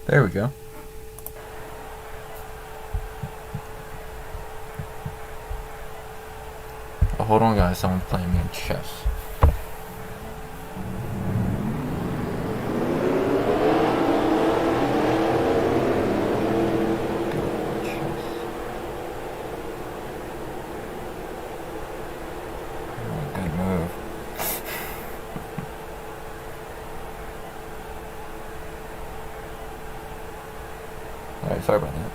There we go. Oh, hold on, guys. Someone's playing me in chess. Good move. Alright, sorry about that.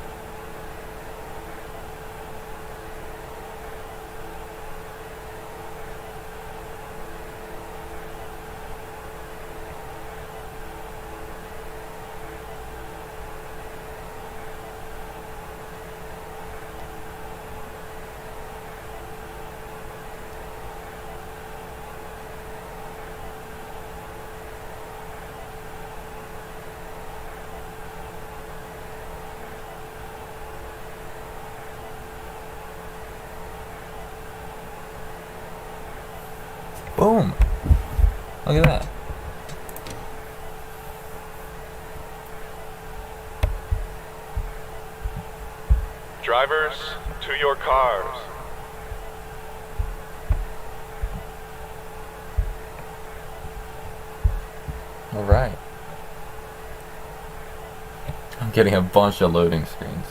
Boom! Look at that. Drivers, to your cars. Alright. I'm getting a bunch of loading screens.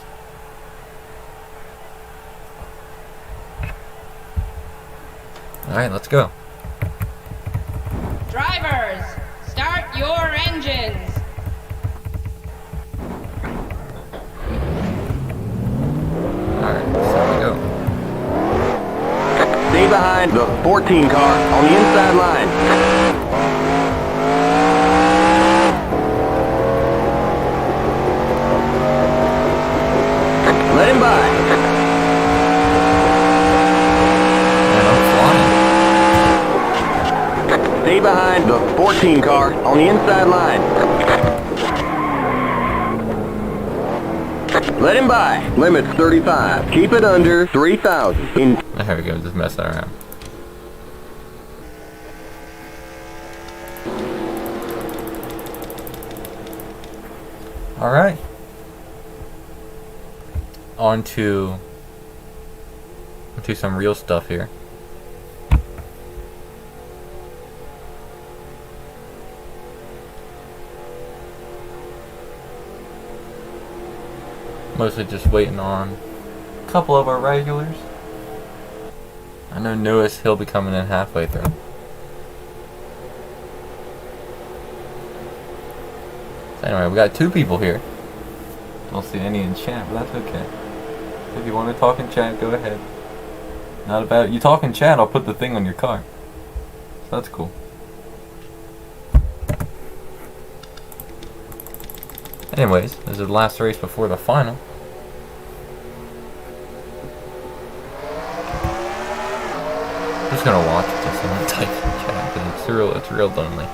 Alright, let's go. Drivers, start your engines. Alright, so we go. Stay behind the 14 car on the inside line. Let him by. And I'm flying. Stay behind the 14 car on the inside line. Let him by. Limit's 35. Keep it under 3,000. There we go, just messing around. Alright. On to some real stuff here. Mostly just waiting on a couple of our regulars. I know Newis, he'll be coming in halfway through. So anyway, we got 2 people here. Don't see any in chat, but that's okay. If you want to talk in chat, go ahead. Not about it. You talk in chat, I'll put the thing on your car. So that's cool. Anyways, this is the last race before the final. I'm just gonna watch it just someone type in chat because it's real lonely.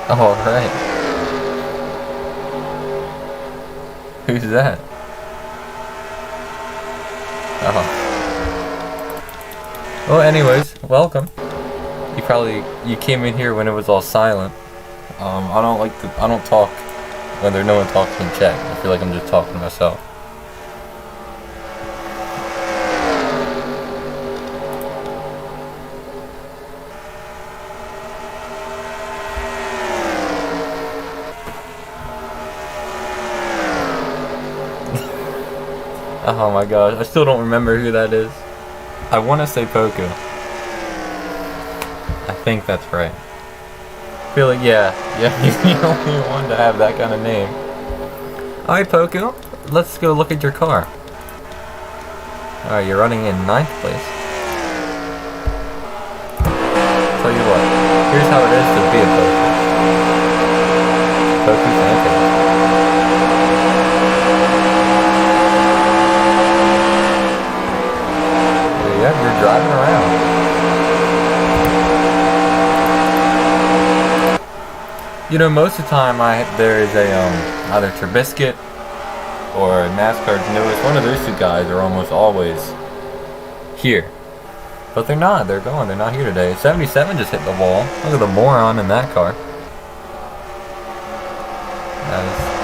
All right. Who's that? Oh. Well, anyways, welcome. You came in here when it was all silent. I don't talk when there's no one talking in chat. I feel like I'm just talking to myself. Oh my gosh, I still don't remember who that is. I want to say Poku. I think that's right. I feel like, yeah, he's the only one to have that kind of name. Alright, Poku, let's go look at your car. Alright, you're running in 9th place. Tell you what, here's how it is to be a Poku. Poku's antics. Yeah, you're driving around. You know, most of the time there is a either Trubisky or NASCAR's newest. One of those two guys are almost always here, but they're not. They're gone. They're not here today. 77 just hit the wall. Look at the moron in that car.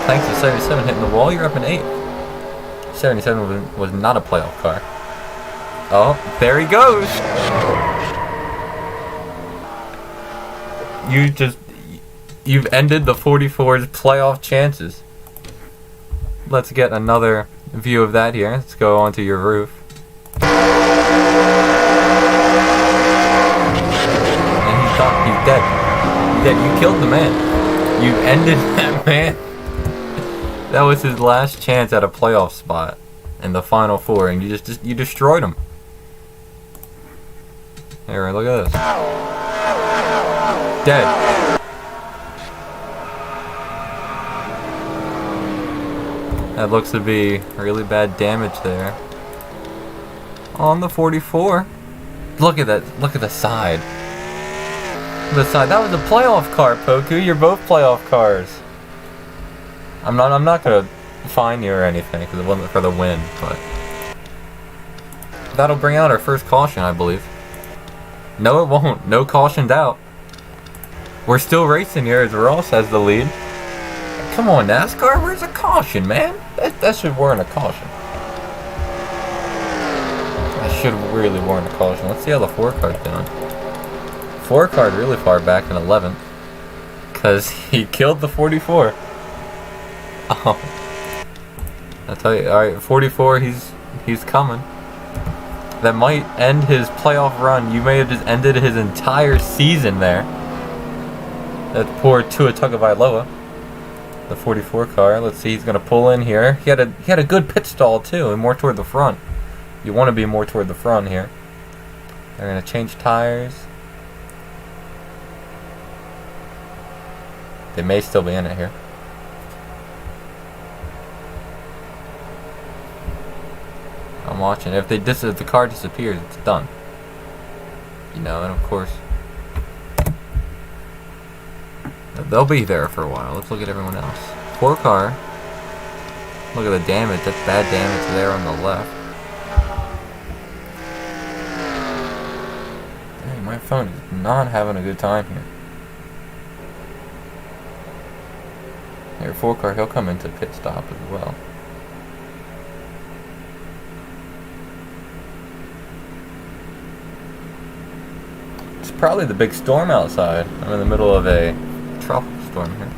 Thanks to 77 hitting the wall, you're up in 8th. 77 was not a playoff car. Oh, there he goes! You've ended the 44's playoff chances. Let's get another view of that here. Let's go onto your roof. And he's done. He's dead. He's dead. You killed the man. You ended that man. That was his last chance at a playoff spot in the Final Four, and you destroyed him. Here, look at this. Dead. That looks to be really bad damage there. On the 44. Look at that. Look at the side. The side. That was a playoff car, Poku. You're both playoff cars. I'm not gonna fine you or anything because it wasn't for the win, but that'll bring out our first caution, I believe. No, it won't. No cautioned out. We're still racing here as Ross has the lead. Come on, NASCAR. Where's a caution, man? That should warrant a caution. That should really warrant a caution. Let's see how the 4 car's doing. 4 car really far back in 11th. Because he killed the 44. Oh. I'll tell you. Alright, 44, he's coming. That might end his playoff run. You may have just ended his entire season there. That poor Tua Tagovailoa, the 44 car. Let's see, he's gonna pull in here. He had a good pit stall too, and more toward the front. You want to be more toward the front here. They're gonna change tires. They may still be in it here. I'm watching. If the car disappears, it's done. You know, and of course they'll be there for a while. Let's look at everyone else. 4 car. Look at the damage. That's bad damage there on the left. Dang, my phone is not having a good time here. Here, 4 car. He'll come into pit stop as well. Probably the big storm outside. I'm in the middle of a tropical storm here.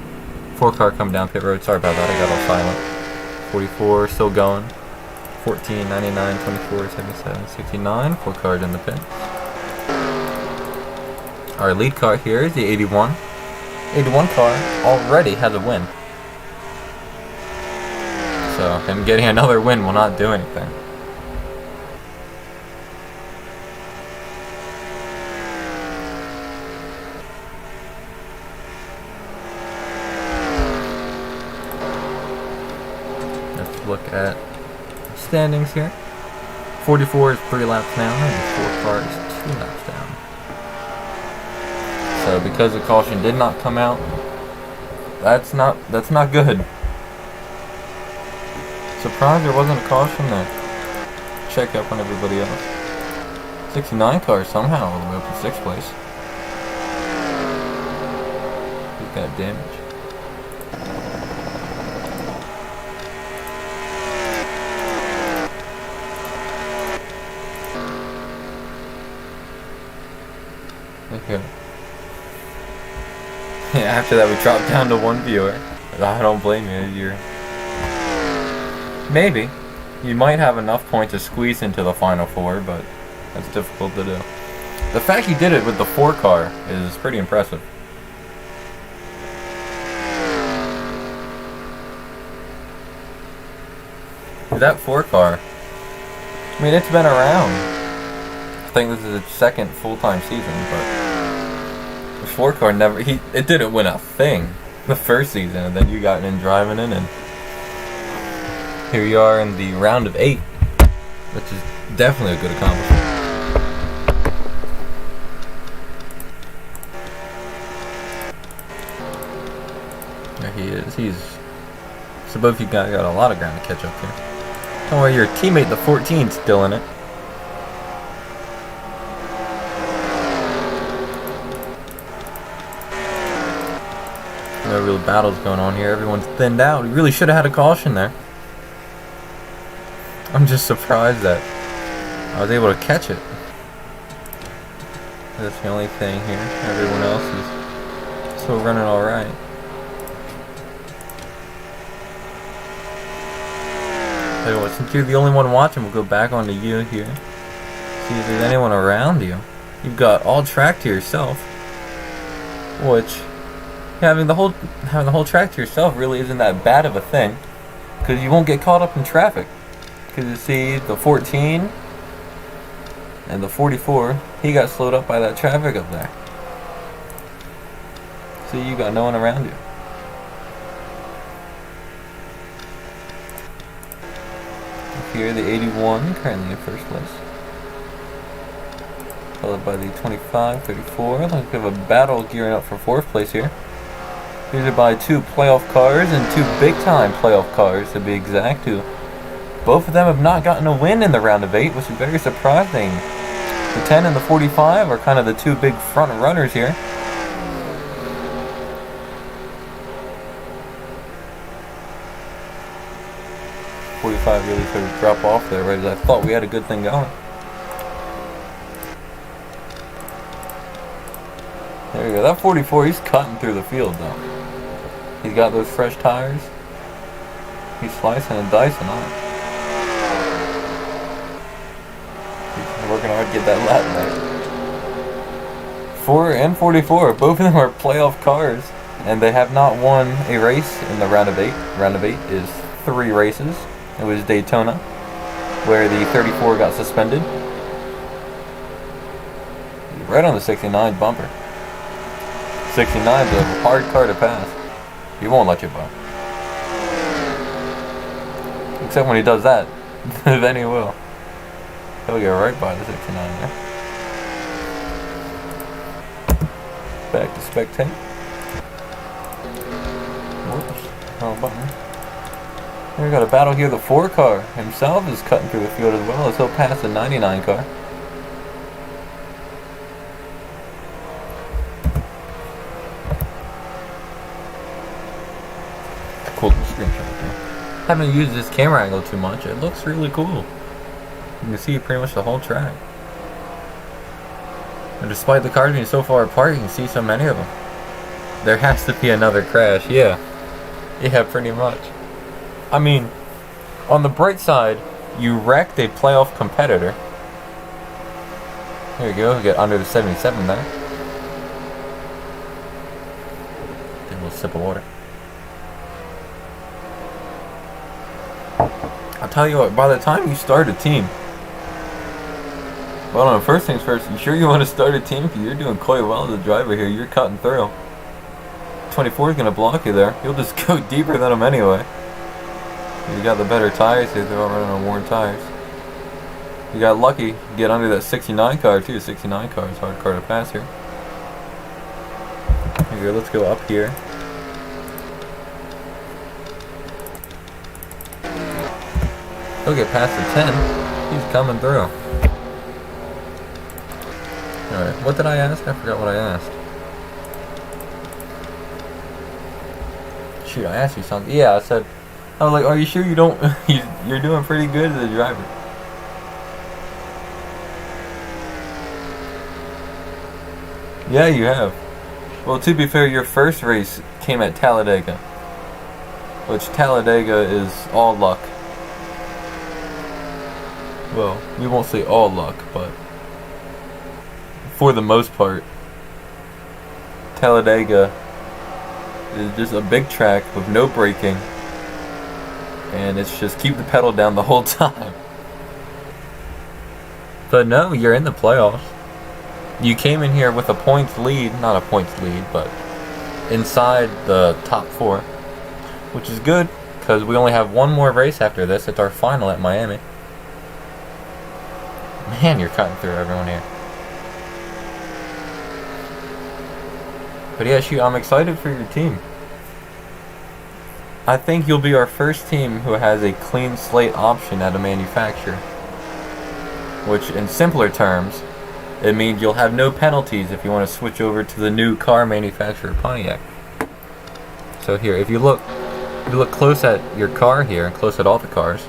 4 car come down pit road. Sorry about that. I got all silent. 44 still going. 14, 99, 24, 77, 69. 4 cars in the pit. Our lead car here is the 81. 81 car already has a win. So him getting another win will not do anything. Look at standings here. 44 is 3 laps down, and 4 car is 2 laps down. So because the caution did not come out, That's not good. Surprised there wasn't a caution there. Check up on everybody else. 69 car somehow all the way up to 6th place. He's got damage. Okay. After that, we dropped down to 1 viewer. I don't blame you. Maybe. You might have enough points to squeeze into the final 4, but that's difficult to do. The fact he did it with the 4 car is pretty impressive. That 4 car, I mean, it's been around. I think this is its 2nd full-time season, but the 4 car it didn't win a thing the first season, and then you got in driving in, and here you are in the round of 8, which is definitely a good accomplishment. There he is. So both you guys got a lot of ground to catch up here. Don't worry, your teammate, the 14, still in it. No real battles going on here. Everyone's thinned out. He really should have had a caution there. I'm just surprised that I was able to catch it. That's the only thing here. Everyone else is still running alright. Tell you what, since you're the only one watching, we'll go back onto you here. See if there's anyone around you. You've got all track to yourself. Which, having the whole track to yourself really isn't that bad of a thing. Because you won't get caught up in traffic. Because you see, the 14 and the 44, he got slowed up by that traffic up there. See, you got no one around you. Here, the 81, currently in 1st place. Followed by the 25, 34. Looks like we have a battle gearing up for 4th place here. These are by 2 playoff cars and 2 big-time playoff cars, to be exact, who both of them have not gotten a win in the round of 8, which is very surprising. The 10 and the 45 are kind of the 2 big front runners here. Really sort of drop off there right as I thought we had a good thing going. There you go. That 44, he's cutting through the field though. He's got those fresh tires. He's slicing and dicing on it. He's working hard to get that lap there. 4 and 44, both of them are playoff cars, and they have not won a race in the round of 8. Round of 8 is 3 races. It was Daytona, where the 34 got suspended. Right on the 69 bumper. 69 is a hard car to pass. He won't let you by. Except when he does that, then he will. He'll get right by the 69 there. Back to spectate. Whoops, wrong button. We got a battle here. The 4 car himself is cutting through the field as well as he'll pass the 99 car. Cool screenshot there. Haven't used this camera angle too much. It looks really cool. You can see pretty much the whole track. And despite the cars being so far apart, you can see so many of them. There has to be another crash. Yeah, pretty much. I mean, on the bright side, you wrecked a playoff competitor. There you go, get under the 77 there. Take a little sip of water. I'll tell you what, by the time you start a team, well, no, first things first, you sure you want to start a team? Because you're doing quite well as a driver here, you're cutting through. 24 is going to block you there. You'll just go deeper than him anyway. You got the better tires here, they're all running on worn tires. You got lucky, get under that 69 car too. 69 car is a hard car to pass here. Here, let's go up here. He'll get past the 10. He's coming through. Alright, what did I ask? I forgot what I asked. Shoot, I asked you something. Yeah, I said, I was like, are you sure you don't, you're doing pretty good as a driver? Yeah, you have. Well, to be fair, your first race came at Talladega, which Talladega is all luck. Well, we won't say all luck, but for the most part, Talladega is just a big track with no braking, and it's just keep the pedal down the whole time. But no, you're in the playoffs. You came in here with a points lead, not a points lead, but inside the top 4, which is good, because we only have one more race after this. It's our final at Miami. Man, you're cutting through everyone here. But yeah, shoot, I'm excited for your team. I think you'll be our first team who has a clean slate option at a manufacturer. Which, in simpler terms, it means you'll have no penalties if you want to switch over to the new car manufacturer, Pontiac. So here, if you look close at your car here, and close at all the cars.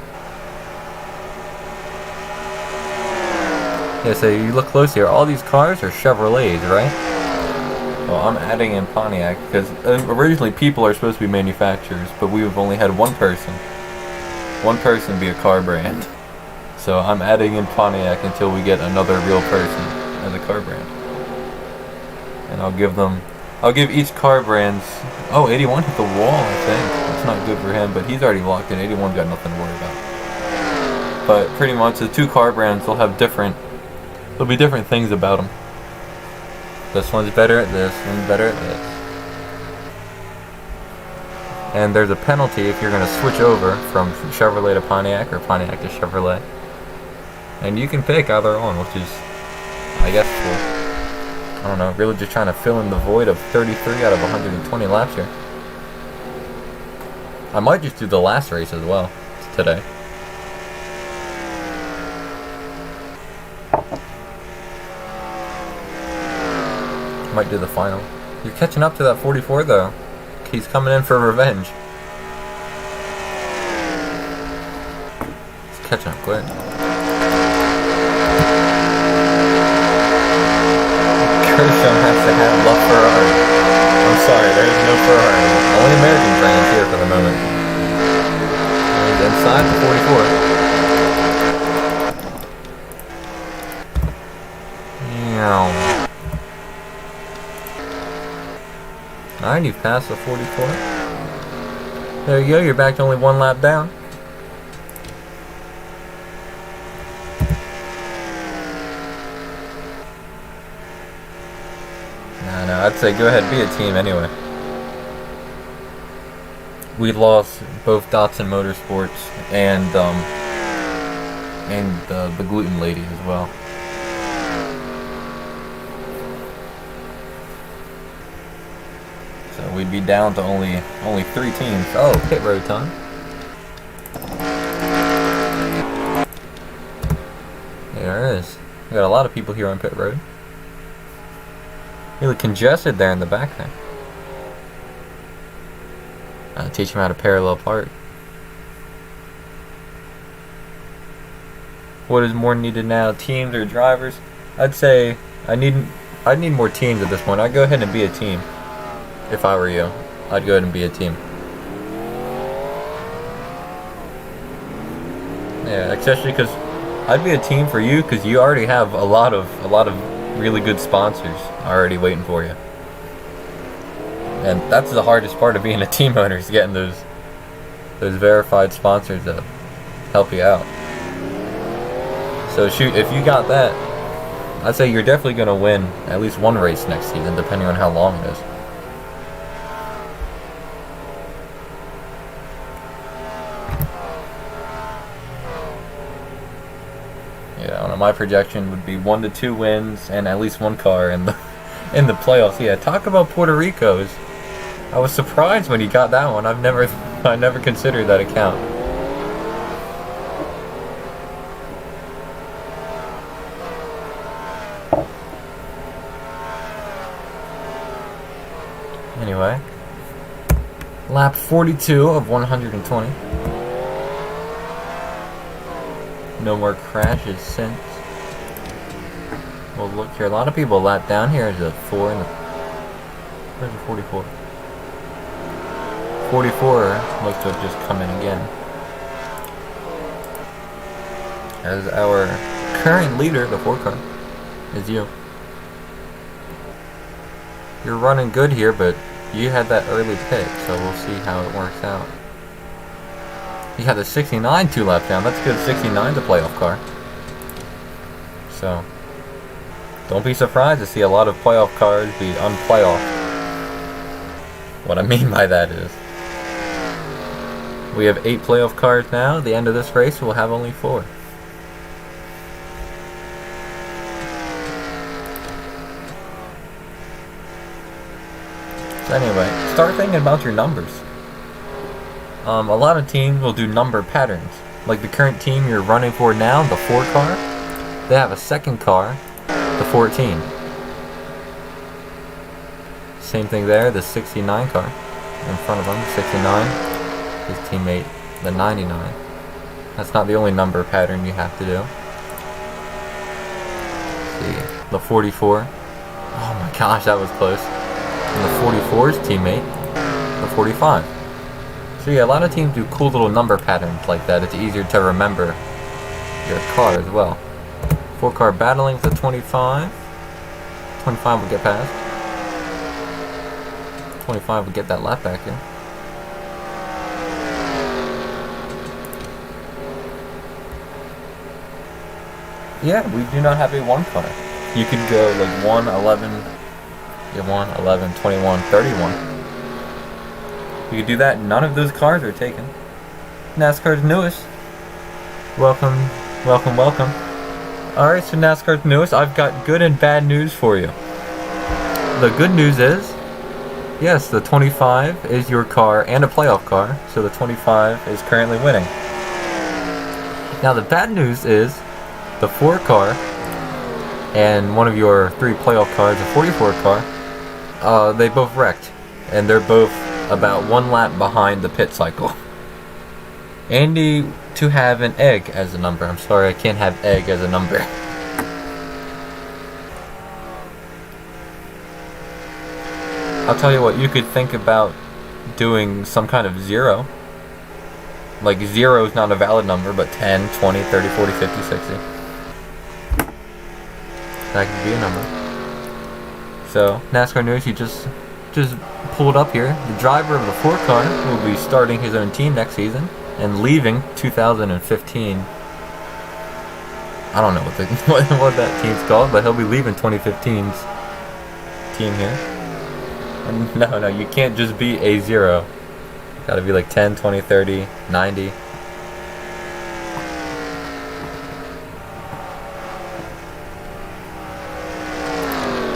Yeah, so you look close here, all these cars are Chevrolets, right? Well, I'm adding in Pontiac because originally people are supposed to be manufacturers, but we've only had one person be a car brand. So I'm adding in Pontiac until we get another real person as a car brand. And I'll give each car brand's, 81 hit the wall, I think. That's not good for him, but he's already locked in. 81's got nothing to worry about. But pretty much the 2 car brands will have there'll be different things about them. This one's better at this, one's better at this. And there's a penalty if you're going to switch over from Chevrolet to Pontiac or Pontiac to Chevrolet. And you can pick either one, which is, I guess, I don't know, really just trying to fill in the void of 33 out of 120 laps here. I might just do the last race as well today. Might do the final. You're catching up to that 44 though. He's coming in for revenge. He's catching up quick. Kershaw has to have love Ferrari. I'm sorry, there is no Ferrari. Only American brands here for the moment. He's inside the 44. Meow. Alright, you've passed the 44. There you go, you're back to only 1 lap down. No, I'd say go ahead, be a team anyway. We lost both Datsun Motorsports and the gluten lady as well. So we'd be down to only 3 teams. Oh, pit road time. There it is. We got a lot of people here on pit road. Really congested there in the back there. Teach them how to parallel park. What is more needed now, teams or drivers? I'd say I'd need more teams at this point. I'd go ahead and be a team. If I were you, I'd go ahead and be a team. Yeah, especially because I'd be a team for you because you already have a lot of really good sponsors already waiting for you. And that's the hardest part of being a team owner, is getting those verified sponsors to help you out. So shoot, if you got that, I'd say you're definitely going to win at least one race next season, depending on how long it is. Yeah, I don't know, my projection would be 1 to 2 wins and at least 1 car in the playoffs. Yeah, talk about Puerto Rico's. I was surprised when you got that one. I never considered that account. Anyway, lap 42 of 120. No more crashes since. Well, look here. A lot of people lap down here. There's a 4 and the... Where's the 44? 44 looks to have just come in again. As our current leader, the 4 car, is you. You're running good here, but you had that early pit, so we'll see how it works out. You had the 69 2 laps down. That's good. 69's a playoff car. So, don't be surprised to see a lot of playoff cars be unplayoff. What I mean by that is, we have 8 playoff cars now. At the end of this race, we'll have only 4. So anyway, start thinking about your numbers. A lot of teams will do number patterns. Like the current team you're running for now, the 4 car, they have a second car, the 14. Same thing there, the 69 car in front of them, 69. His teammate, the 99. That's not the only number pattern you have to do. Let's see, the 44. Oh my gosh, that was close. And the 44's teammate, the 45. So yeah, a lot of teams do cool little number patterns like that. It's easier to remember your car as well. 4 car battling with the 25. 25 will get past. 25 will get that lap back in. Yeah, we do not have a 1 car. You could go like 1, 11, you 1, 11, 21, 31. You could do that. None of those cars are taken. NASCAR's newest. Welcome, welcome, welcome. Alright, so NASCAR's newest. I've got good and bad news for you. The good news is, yes, the 25 is your car and a playoff car, so the 25 is currently winning. Now the bad news is, the 4 car and one of your 3 playoff cars, the 44 car, they both wrecked. And they're both about 1 lap behind the pit cycle. Andy to have an egg as a number. I'm sorry, I can't have egg as a number. I'll tell you what, you could think about doing some kind of 0. Like 0 is not a valid number, but 10, 20, 30, 40, 50, 60. That could be a number. So, NASCAR news, he just pulled up here. The driver of the 4 car will be starting his own team next season and leaving 2015. I don't know what that team's called, but he'll be leaving 2015's team here. And no, you can't just be a 0. Gotta be like 10, 20, 30, 90.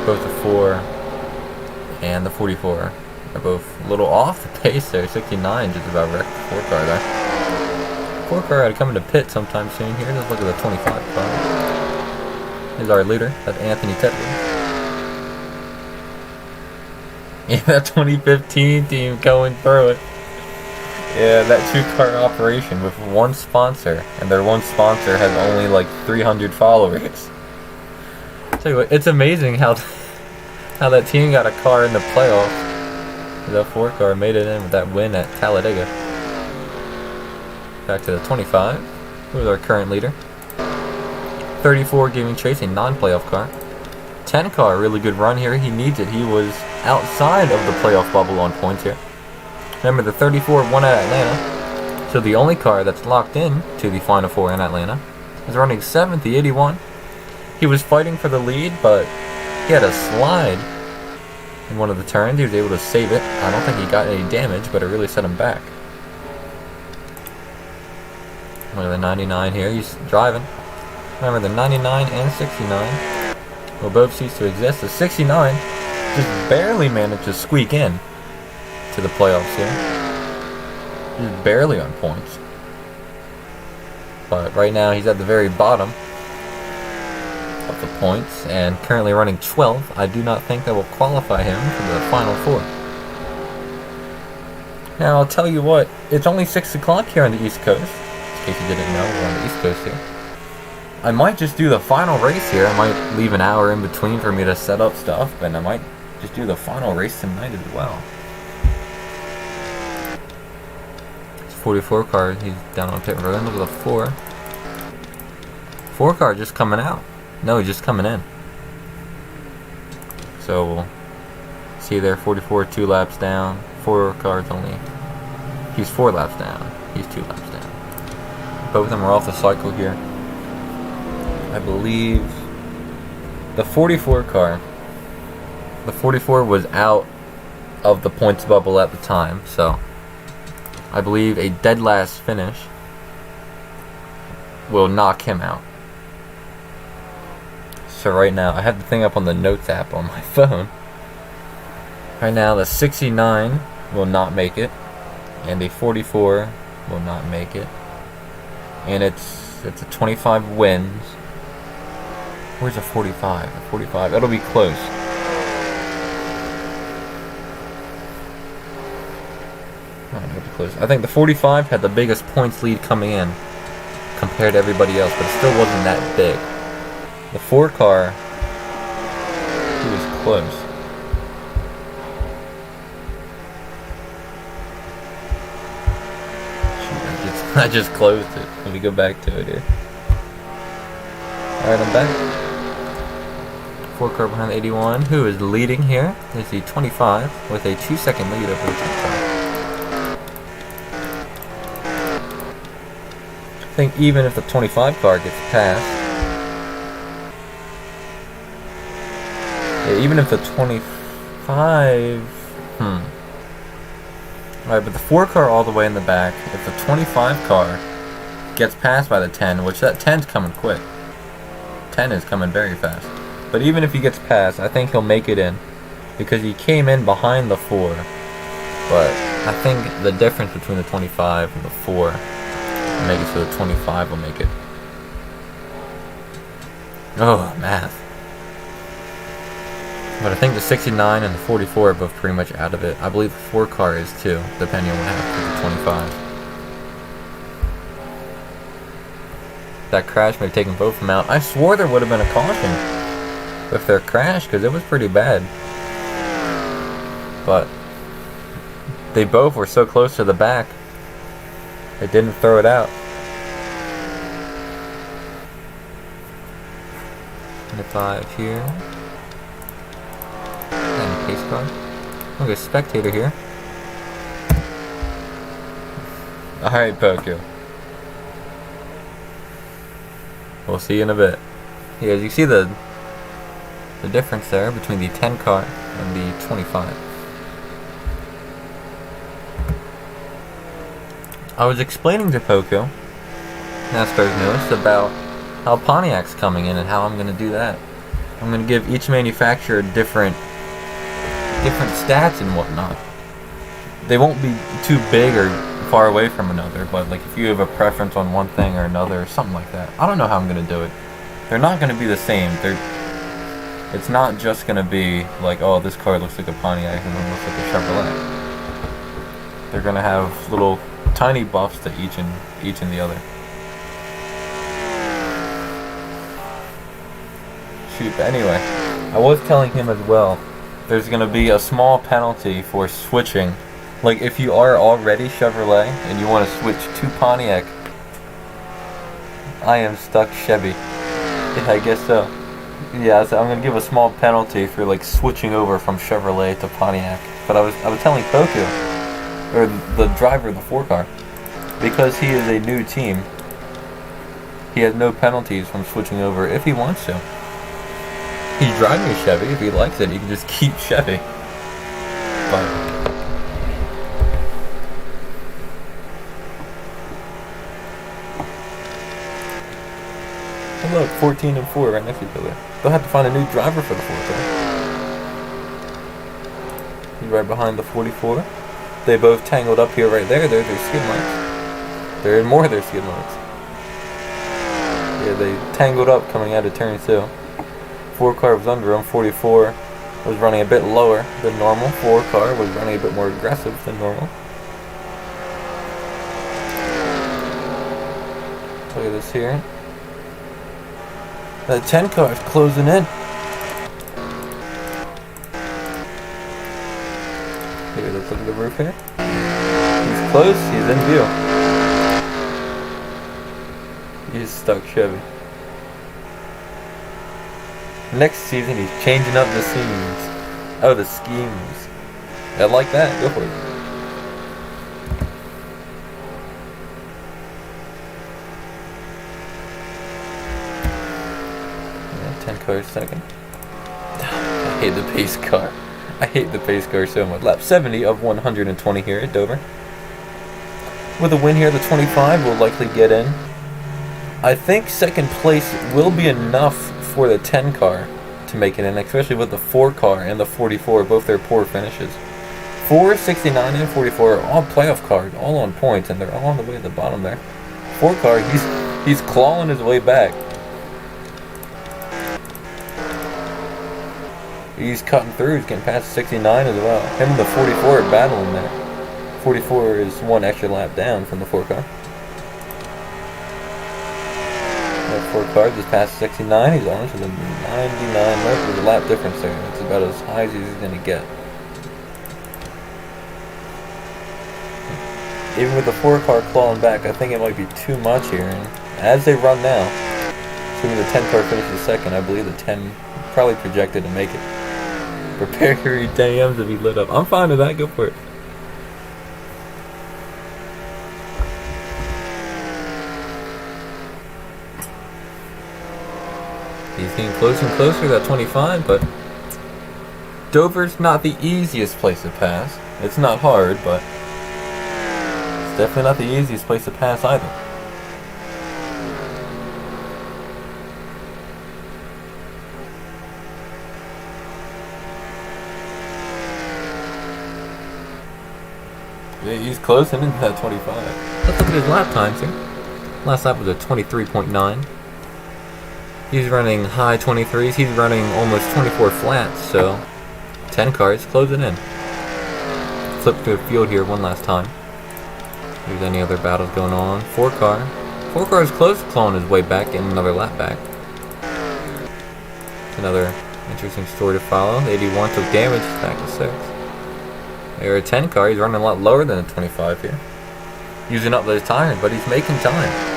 Both the 4 and the 44 are both a little off the pace there. 69 just about wrecked the 4 car there. 4 car had to come into pit sometime soon here. Let's look at the 25 car. Here's our leader. That's Anthony Tedford. Yeah, that 2015 team going through it. Yeah, that 2-car operation with 1 sponsor, and their 1 sponsor has only like 300 followers. Tell you what, it's amazing how that team got a car in the playoffs. The 4 car made it in with that win at Talladega. Back to the 25, who's our current leader. 34 giving chase, a non-playoff car. 10 car, really good run here. He needs it. He was outside of the playoff bubble on points here. Remember, the 34 won at Atlanta, so the only car that's locked in to the Final 4 in Atlanta is running 7th, the 81. He was fighting for the lead, but he had a slide in one of the turns. He was able to save it. I don't think he got any damage, but it really set him back. Look at the 99 here. He's driving. Remember, the 99 and 69 will both cease to exist. The 69 just barely managed to squeak in to the playoffs here. Just barely on points. But right now he's at the very bottom of the points and currently running 12th. I do not think that will qualify him for the Final 4. Now, I'll tell you what, it's only 6 o'clock here on the East Coast. In case you didn't know, we're on the East Coast here. I might just do the final race here. I might leave an hour in between for me to set up stuff, and I might just do the final race tonight as well. It's 44 car, he's down on pit road. Look at the 4 car just coming out. No, he's just coming in. So we'll see there, 44, 2 laps down. 4 cars only. He's 4 laps down. He's 2 laps down. Both of them are off the cycle here. I believe the 44 car. The 44 was out of the points bubble at the time, so I believe a dead last finish will knock him out. So right now, I have the thing up on the notes app on my phone. Right now, the 69 will not make it, and the 44 will not make it, and it's a 25 wins. Where's the 45? The 45, it'll be close. It'll be close. I think the 45 had the biggest points lead coming in compared to everybody else, but it still wasn't that big. The 4 car, he was close. I just closed it. Let me go back to it here. Alright, I'm back. 4 car behind the 81. Who is leading here is the 25 with a 2-second lead over the 25. I think even if the 25 car gets past, yeah, even if the 25, Alright, but the 4 car all the way in the back, if the 25 car gets passed by the 10, which that 10's coming quick. 10 is coming very fast. But even if he gets past, I think he'll make it in. Because he came in behind the 4. But I think the difference between the 25 and the 4 will make it so the 25 will make it. Oh, math. But I think the 69 and the 44 are both pretty much out of it. I believe the 4 car is too, depending on what happens with the 25. That crash may have taken both of them out. I swore there would have been a caution with their crash, because it was pretty bad. But they both were so close to the back, they didn't throw it out. 25 here. And pace car. Look, a spectator here. Alright, Pokio. We'll see you in a bit. Yeah, you see the difference there between the 10 car and the 25. I was explaining to Poco, NASCAR's newest, about how Pontiac's coming in and how I'm going to do that. I'm going to give each manufacturer different stats and whatnot. They won't be too big or far away from another, but like if you have a preference on one thing or another or something like that. I don't know how I'm going to do it. They're not going to be the same. It's not just going to be like, oh, this car looks like a Pontiac and one looks like a Chevrolet. They're going to have little tiny buffs to each and the other. Shoot, but anyway, I was telling him as well, there's going to be a small penalty for switching. Like, if you are already Chevrolet and you want to switch to Pontiac, I am stuck Chevy. Yeah, I guess so. Yeah, so I'm going to give a small penalty for, like, switching over from Chevrolet to Pontiac. But I was telling Poku, or the driver of the 4 car, because he is a new team, he has no penalties from switching over if he wants to. He's driving a Chevy. If he likes it, he can just keep Chevy. But look, 14 and 4 right next to each other. They'll have to find a new driver for the 4 car. He's right behind the 44. They both tangled up here right there. There's their skid marks. There are more of their skid marks. Yeah, they tangled up coming out of turn 2. 4 car was under him. 44 was running a bit lower than normal. 4 car was running a bit more aggressive than normal. Look at this here. That 10 car is closing in. Here, let's look at the roof here. He's close, he's in view. He's stuck Chevy. Next season, he's changing up the scenes. Oh, the schemes. I like that. Go for it. Yeah, 10 cars second. I hate the pace car. I hate the pace car so much. Lap 70 of 120 here at Dover. With a win here, the 25 will likely get in. I think second place will be enough for the 10 car to make it in, especially with the 4 car and the 44, both their poor finishes. 4, 69, and 44 are all playoff cars, all on points, and they're all on the way to the bottom there. 4 car, he's clawing his way back. He's cutting through, he's getting past 69 as well. Him and the 44 are battling there. 44 is one extra lap down from the 4 car. That 4 car just past 69, he's on to the 99. There's a lap difference there. It's about as high as he's going to get. Even with the 4 car clawing back, I think it might be too much here. And as they run now, assuming the 10 car finishes second, I believe the 10 probably projected to make it. Prepare your DMs to be lit up. I'm fine with that. Go for it. He's getting closer and closer to that 25, but Dover's not the easiest place to pass. It's not hard, but it's definitely not the easiest place to pass either. Yeah, he's closing into that 25. Let's look at his lap times here. Last lap was a 23.9. He's running high 23s. He's running almost 24 flats, so 10 cars, closing in. Flip through the field here one last time. If there's any other battles going on. 4 car. 4 car is close to clawing his way back, getting another lap back. Another interesting story to follow. The 81 took damage, back to 6. There, a 10 car, he's running a lot lower than a 25 here. Using up those tires, but he's making time.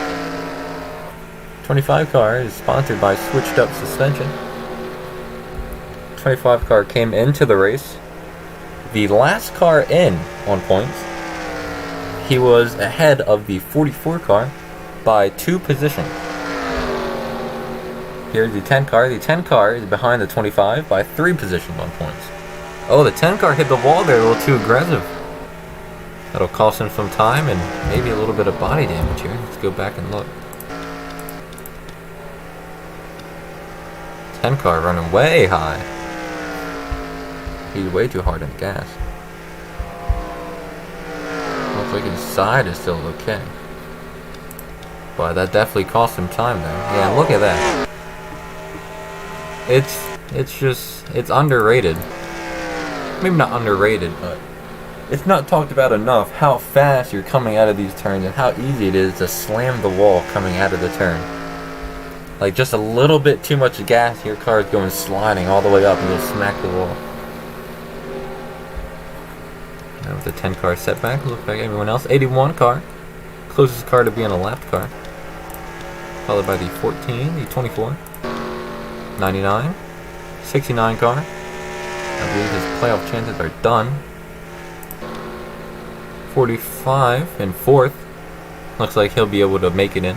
25 car is sponsored by Switched Up Suspension. 25 car came into the race. The last car in on points. He was ahead of the 44 car by 2 positions. Here's the 10 car. The 10 car is behind the 25 by 3 positions on points. Oh, the 10 car hit the wall there a little too aggressive. That'll cost him some time and maybe a little bit of body damage here. Let's go back and look. 10 car running way high. He's way too hard on the gas. Looks like his side is still okay. But that definitely cost him time there. Yeah, look at that. It's underrated. Maybe not underrated, but it's not talked about enough how fast you're coming out of these turns and how easy it is to slam the wall coming out of the turn. Like just a little bit too much gas, your car is going sliding all the way up and you'll smack the wall. Now with the 10 car setback, looks like everyone else. 81 car, closest car to being a lapped car. Followed by the 14, the 24, 99, 69 car. I believe his playoff chances are done. 45 in 4th. Looks like he'll be able to make it in.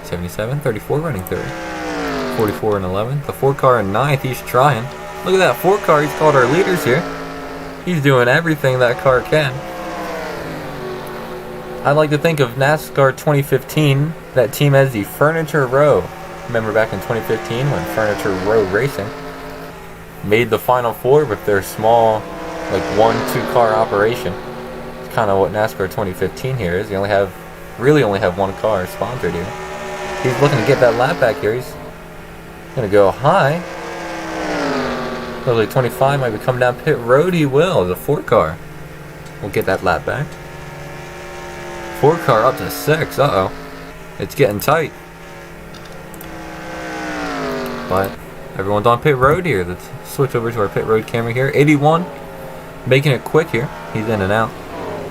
77, 34 running 3rd. 44 and 11th. The 4 car in 9th, he's trying. Look at that 4 car, he's called our leaders here. He's doing everything that car can. I like to think of NASCAR 2015, that team as the Furniture Row. Remember back in 2015 when Furniture Row Racing made the Final Four with their small, like 1-2 car operation. It's kind of what NASCAR 2015 here is. You really only have 1 car sponsored here. He's looking to get that lap back here. He's gonna go high. Looks like 25 might be coming down pit road. He will. The 4 car will get that lap back. 4 car up to 6. Uh-oh. It's getting tight. But everyone's on pit road here. Let's switch over to our pit road camera here. 81, making it quick here. He's in and out.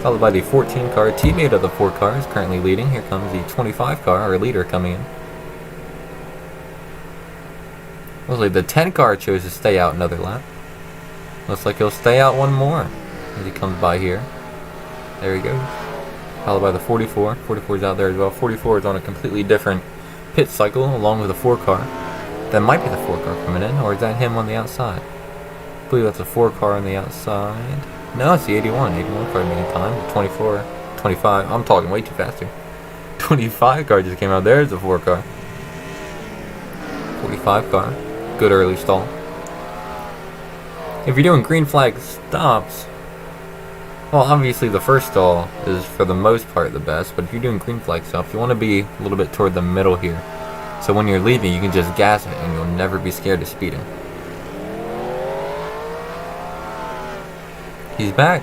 Followed by the 14 car. Teammate of the 4 car is currently leading. Here comes the 25 car, our leader, coming in. Looks like the 10 car chose to stay out another lap. Looks like he'll stay out one more as he comes by here. There he goes. Followed by the 44. 44 is out there as well. 44 is on a completely different pit cycle along with the 4 car. That might be the 4 car coming in, or is that him on the outside? I believe that's a 4 car on the outside. No, it's the 81. 81 car making time. 24, 25. I'm talking way too fast here. 25 car just came out. There's the 4 car. 45 car. Good early stall. If you're doing green flag stops, well, obviously the first stall is for the most part the best, but if you're doing green flag stops, you want to be a little bit toward the middle here. So when you're leaving, you can just gas it and you'll never be scared of speeding. He's back.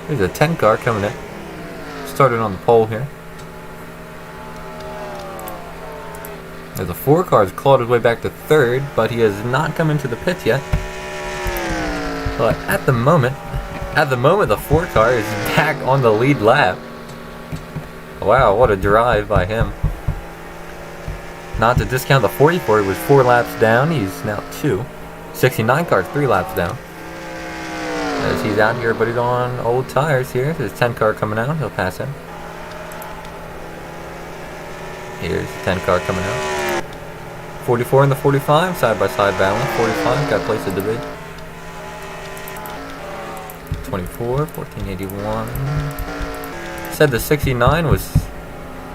There's a 10 car coming in. Started on the pole here. There's a 4 car has clawed his way back to 3rd, but he has not come into the pits yet. But at the moment, the 4 car is back on the lead lap. Wow, what a drive by him. Not to discount the 44, he was 4 laps down. He's now 2. 69 car is 3 laps down. As he's out here, but he's on old tires here. There's 10 car coming out. He'll pass him. Here's the 10 car coming out. 44 and the 45, side by side balance. 45 got placed at the bid. 24, 1481. Said the 69 was.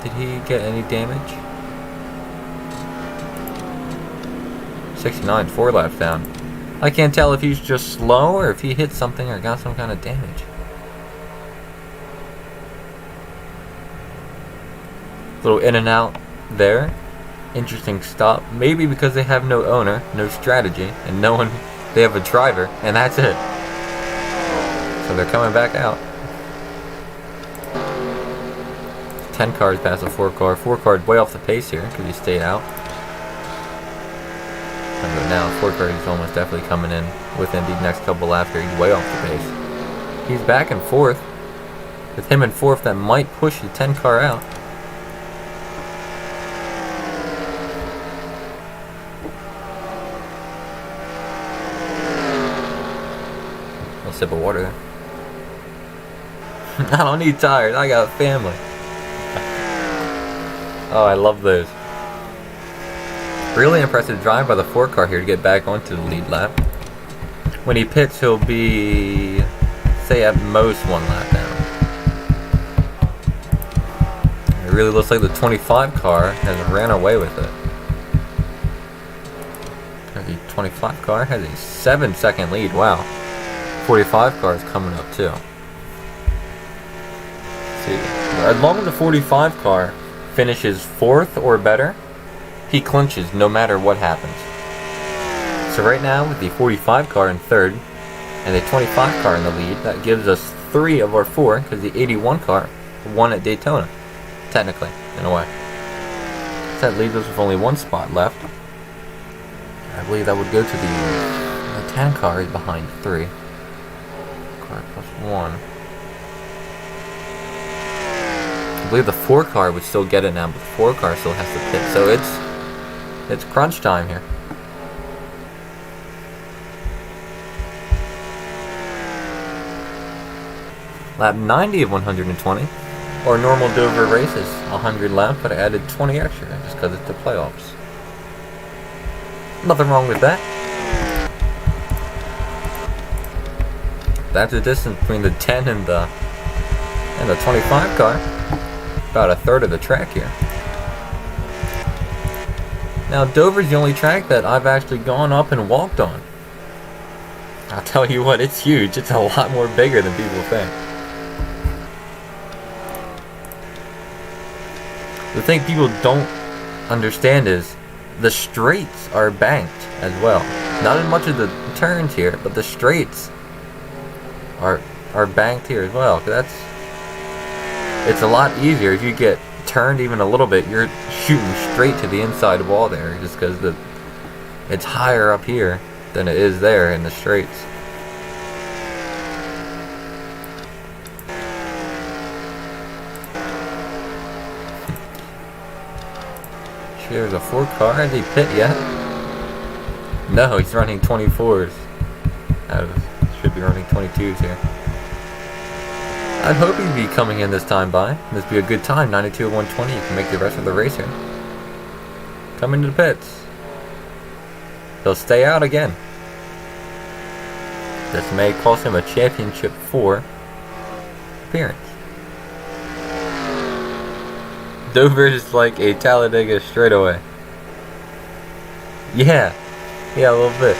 Did he get any damage? 69, 4 laps down. I can't tell if he's just slow or if he hit something or got some kind of damage. Little in and out there. Interesting stop. Maybe because they have no owner, no strategy, and no one. They have a driver, and that's it. So they're coming back out. 10 cars past the 4 car. 4 car way off the pace here because he stayed out. But now 4 car is almost definitely coming in within the next couple laps here. He's way off the pace. He's back in 4th. With him in 4th, that might push the 10 car out. A sip of water there. I don't need tires. I got a family. Oh, I love those. Really impressive drive by the 4 car here to get back onto the lead lap. When he pits, he'll be, say, at most 1 lap down. It really looks like the 25 car has ran away with it. The 25 car has a 7-second lead. Wow. 45 car is coming up too. See, as long as the 45 car finishes 4th or better, he clinches no matter what happens. So right now with the 45 car in 3rd and the 25 car in the lead, that gives us 3 of our 4 because the 81 car won at Daytona, technically, in a way. So that leaves us with only 1 spot left. I believe that would go to the 10 car is behind 3. Car plus 1. I believe the 4 car would still get it now, but the 4 car still has to pit. So it's crunch time here. Lap 90 of 120. Our normal Dover race is 100 laps, but I added 20 extra just because it's the playoffs. Nothing wrong with that. That's the distance between the 10 and the 25 car. About a third of the track here. Now Dover's the only track that I've actually gone up and walked on. I'll tell you what, it's huge. It's a lot more bigger than people think. The thing people don't understand is the straights are banked as well. Not as much of the turns here, but the straights are banked here as well. 'Cause it's a lot easier if you get turned even a little bit, you're shooting straight to the inside wall there, just because it's higher up here than it is there in the straights. There's a 4 car. Has he pit yet? No, he's running 24s. Should be running 22s here. I'd hope he'd be coming in this time by. This would be a good time. 92 at 120. You can make the rest of the race here. Come into the pits. He'll stay out again. This may cost him a championship 4 appearance. Dover is like a Talladega straightaway. Yeah, a little bit.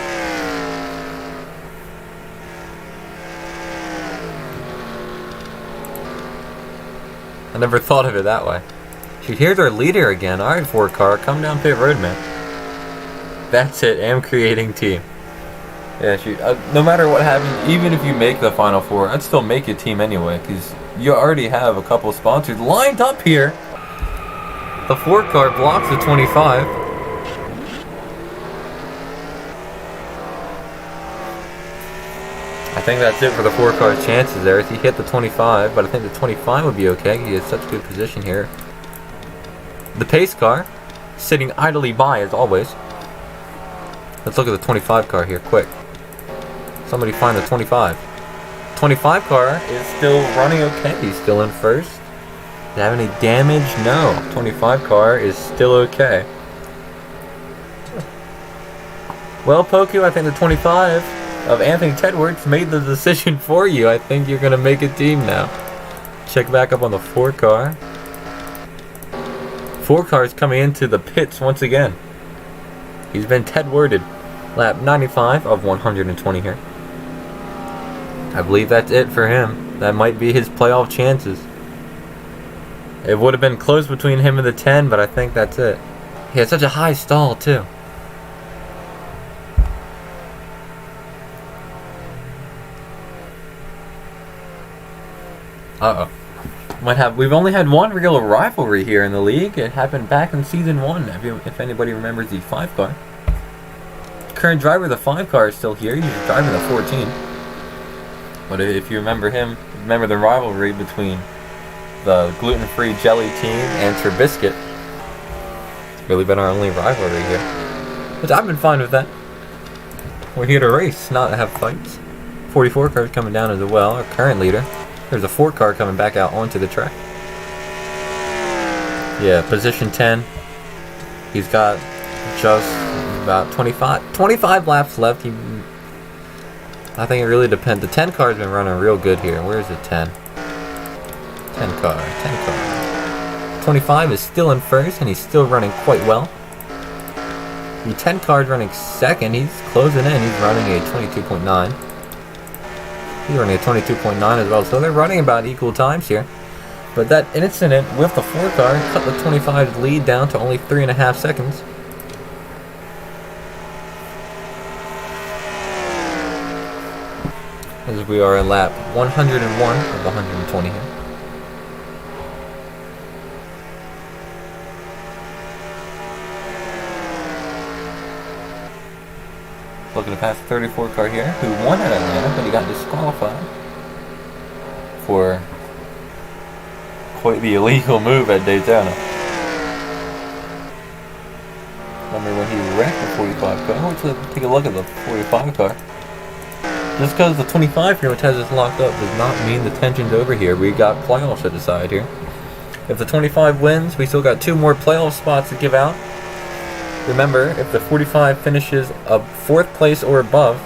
I never thought of it that way. Shoot, here's our leader again. Alright, 4 car, come down pit road, man. That's it, am creating team. Yeah, shoot, no matter what happens, even if you make the final 4, I'd still make a team anyway, because you already have a couple sponsors lined up here. The 4 car blocks the 25. I think that's it for the 4 car's chances there. He hit the 25, but I think the 25 would be okay. He has such good position here. The pace car, sitting idly by as always. Let's look at the 25 car here, quick. Somebody find the 25. 25 car is still running okay. He's still in first. Does it have any damage? No. 25 car is still okay. Well, Poku, I think the 25 of Anthony Tedworth made the decision for you. I think you're going to make a team now. Check back up on the 4 car. 4 car is coming into the pits once again. He's been Tedworthed. Lap 95 of 120 here. I believe that's it for him. That might be his playoff chances. It would have been close between him and the 10, but I think that's it. He had such a high stall, too. Uh-oh. We've only had one real rivalry here in the league. It happened back in Season 1, if anybody remembers the 5 car. Current driver of the 5 car is still here. He's driving the 14. But if you remember him, remember the rivalry between the gluten-free jelly team and Trubiscuit. It's really been our only rivalry here. But I've been fine with that. We're here to race, not have fights. 44 car coming down as well, our current leader. There's a 4 car coming back out onto the track. Yeah, position 10. He's got just about 25 laps left. I think it really depends. The 10 car's been running real good here. Where's the 10? 10 car. 25 is still in first, and he's still running quite well. The 10 car is running second. He's closing in. He's running a 22.9. He's running a 22.9 as well. So they're running about equal times here. But that incident with the 4 car cut the 25's lead down to only 3.5 seconds. As we are in lap 101 of 120 here. Looking to pass the 34 car here, who won at Atlanta, but he got disqualified for quite the illegal move at Daytona. Remember when he wrecked the 45 car? Let's take a look at the 45 car. Just because the 25 here, which has us locked up, does not mean the tension's over here. We got playoffs to decide here. If the 25 wins, we still got 2 more playoff spots to give out. Remember, if the 45 finishes a 4th place or above,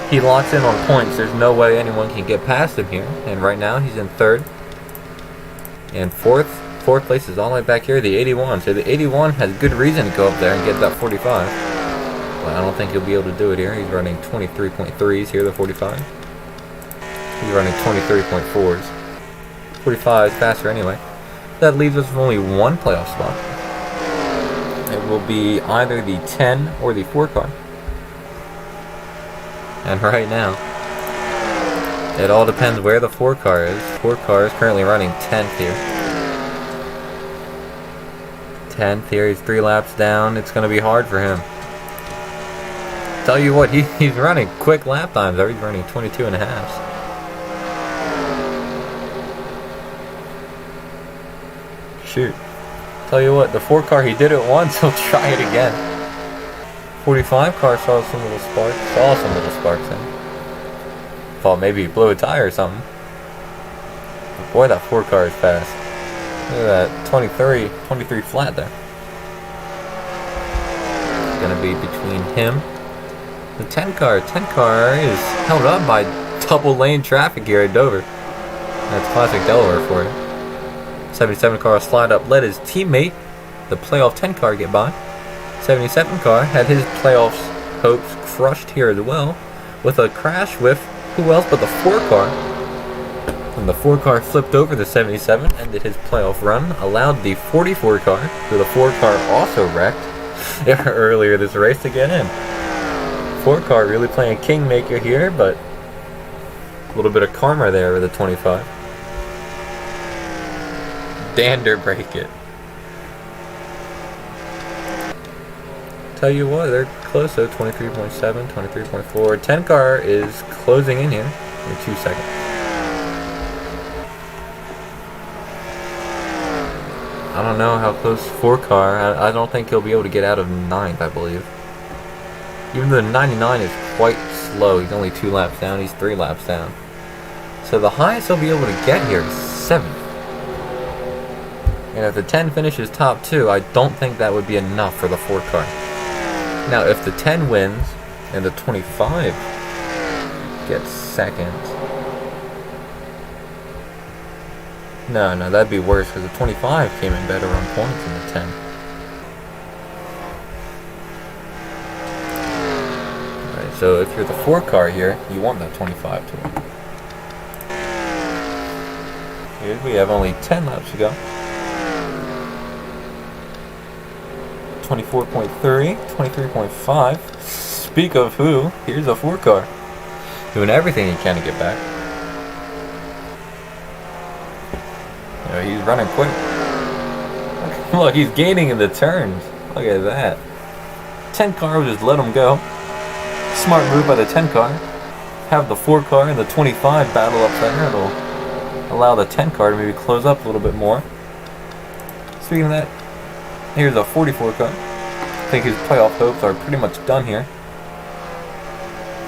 he locks in on points. There's no way anyone can get past him here. And right now, he's in 3rd. And 4th place is all the way back here, the 81. So the 81 has good reason to go up there and get that 45. But I don't think he'll be able to do it here. He's running 23.3s here, the 45. He's running 23.4s. 45 is faster anyway. That leaves us with only 1 playoff spot. It will be either the 10 or the 4 car. And right now, it all depends where the 4 car is. 4 car is currently running 10th here. 10th here. He's 3 laps down. It's going to be hard for him. Tell you what, he's running quick lap times. He's running 22 and a half. Shoot. Tell you what, the 4 car, he did it once. He'll try it again. 45 car saw some little sparks. In. Thought maybe he blew a tire or something. But boy, that 4 car is fast. Look at that, 23 flat there. It's gonna be between him. The 10 car is held up by double lane traffic here at Dover. That's classic Delaware for you. 77 car slide up, let his teammate, the playoff 10 car, get by. 77 car had his playoffs hopes crushed here as well with a crash with who else but the 4 car. When the 4 car flipped over the 77, ended his playoff run, allowed the 44 car, who the 4 car also wrecked earlier this race, to get in. 4 car really playing kingmaker here, but a little bit of karma there with the 25. Dander break it. Tell you what, they're close though. 23.7, 23.4. 10 car is closing in here in 2 seconds. I don't know how close 4 car. I don't think he'll be able to get out of 9th, I believe. Even though 99 is quite slow. He's only 2 laps down. He's 3 laps down. So the highest he'll be able to get here is 7th. And if the 10 finishes top 2, I don't think that would be enough for the 4 car. Now, if the 10 wins and the 25 gets second, no, that'd be worse because the 25 came in better on points than the 10. Alright, so if you're the 4 car here, you want that 25 to win. Here we have only 10 laps to go. 24.3, 23.5. Speak of who, here's a 4 car. Doing everything he can to get back. You know, he's running quick. Look, he's gaining in the turns. Look at that. 10 car will just let him go. Smart move by the 10 car. Have the 4 car and the 25 battle up there. It'll allow the 10 car to maybe close up a little bit more. Speaking of that, here's a 44 car. I think his playoff hopes are pretty much done here.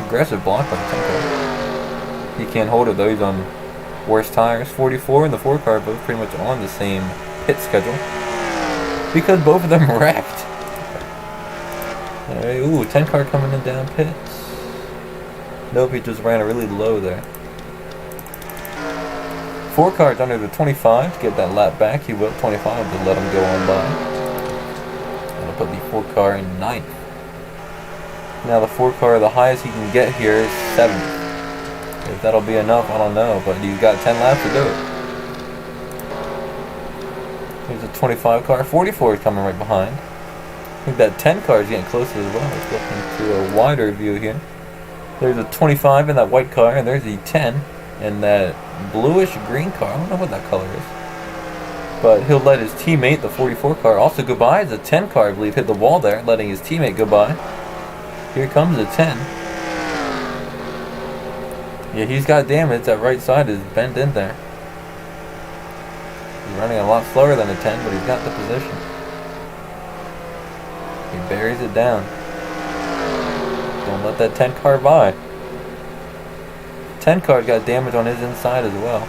Aggressive block by the 10 car. He can't hold it though, he's on worse tires. 44 and the 4 car both pretty much on the same pit schedule. Because both of them wrecked. Alright, ooh, 10 car coming in down pits. Nope, he just ran it really low there. 4 cars under the 25 to get that lap back. He will 25 to let him go on by. That'll put the 4 car in 9th. Now the 4 car, the highest he can get here is 7th. If that'll be enough, I don't know, but he's got 10 laps to do it. Here's a 25 car. 44 is coming right behind. I think that 10 car is getting closer as well. Let's look into a wider view here. There's a 25 in that white car, and there's the 10 in that bluish green car. I don't know what that color is. But he'll let his teammate, the 44 car, also go by. The 10 car, I believe, hit the wall there, letting his teammate go by. Here comes the 10. Yeah, he's got damage. That right side is bent in there. He's running a lot slower than the 10, but he's got the position. He buries it down. Don't let that 10 car by. 10 car got damage on his inside as well.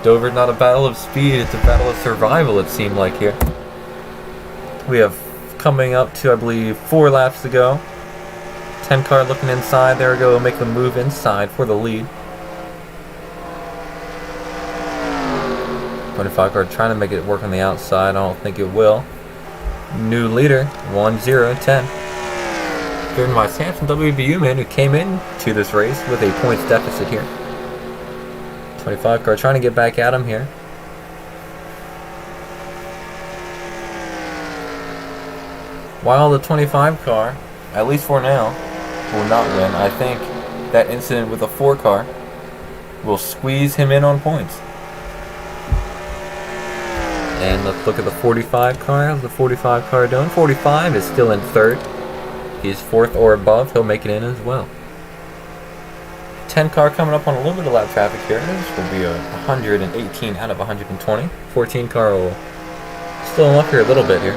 Dover's not a battle of speed, it's a battle of survival, it seemed like here. We have coming up to, I believe, 4 laps to go. 10 car looking inside. There we go. We'll make the move inside for the lead. 25 car trying to make it work on the outside. I don't think it will. New leader, 1-0-10. Driven by Samson WVU man, who came in to this race with a points deficit here. 25 car trying to get back at him here. While the 25 car, at least for now, will not win, I think that incident with the 4 car will squeeze him in on points. And let's look at the 45 car. How's the 45 car doing? 45 is still in third. If he's fourth or above, he'll make it in as well. 10 car coming up on a little bit of lap traffic here. This will be a 118 out of 120. 14 car will still up here a little bit here.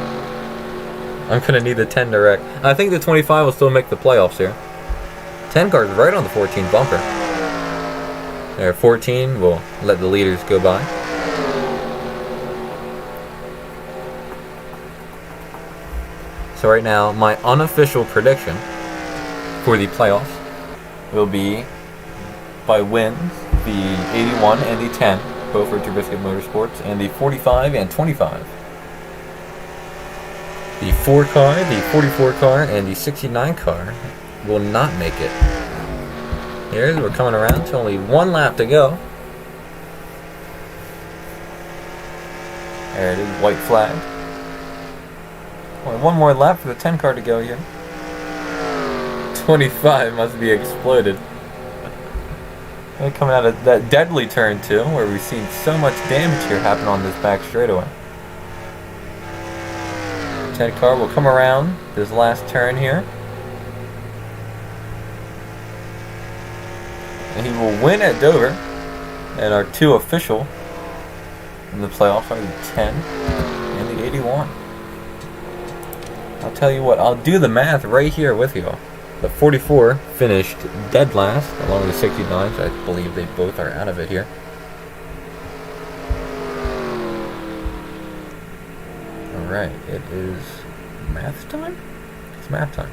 I'm going to need the 10 direct. I think the 25 will still make the playoffs here. 10 car's right on the 14 bumper. There, 14 will let the leaders go by. So right now, my unofficial prediction for the playoffs will be by wins, the 81 and the 10, both for Trubisky Motorsports, and the 45 and 25. The 4 car, the 44 car, and the 69 car will not make it. Here, we're coming around to only 1 lap to go. There it is, white flag. Only 1 more lap for the 10 car to go here. 25 must be exploded. They're coming out of that deadly turn too, where we've seen so much damage here happen on this back straightaway. 10 car will come around this last turn here. And he will win at Dover. And our 2 official in the playoffs are the 10 and the 81. I'll tell you what, I'll do the math right here with you. The 44 finished dead last, along with the 69, so I believe they both are out of it here. Alright, it is math time? It's math time.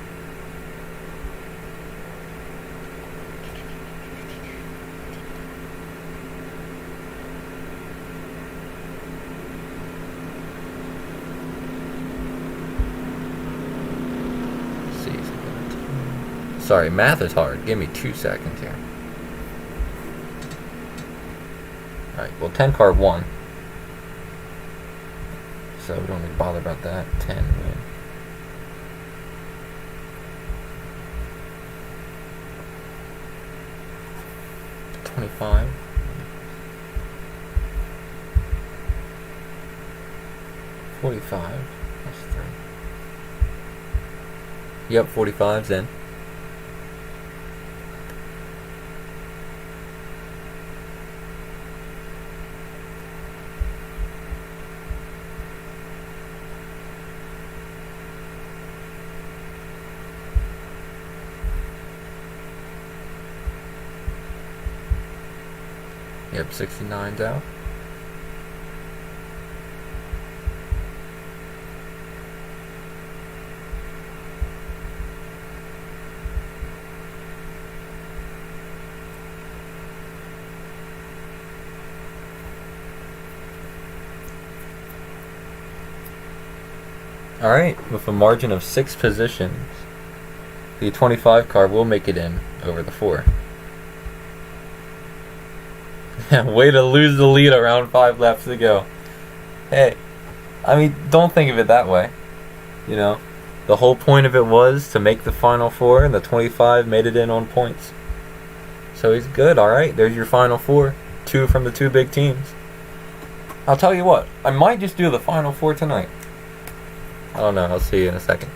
Sorry, math is hard. Give me 2 seconds here. Alright, well 10 car won. So we don't need to bother about that. 10 win. $25. $45. That's 3. Yep, 45's in. Yep, 69's out. Alright, with a margin of 6 positions, the 25 car will make it in over the 4. Way to lose the lead around 5 laps to go. Hey, I mean, don't think of it that way. You know, the whole point of it was to make the final 4, and the 25 made it in on points. So he's good, alright. There's your final 4. 2 from the 2 big teams. I'll tell you what, I might just do the final 4 tonight. I don't know, I'll see you in a second.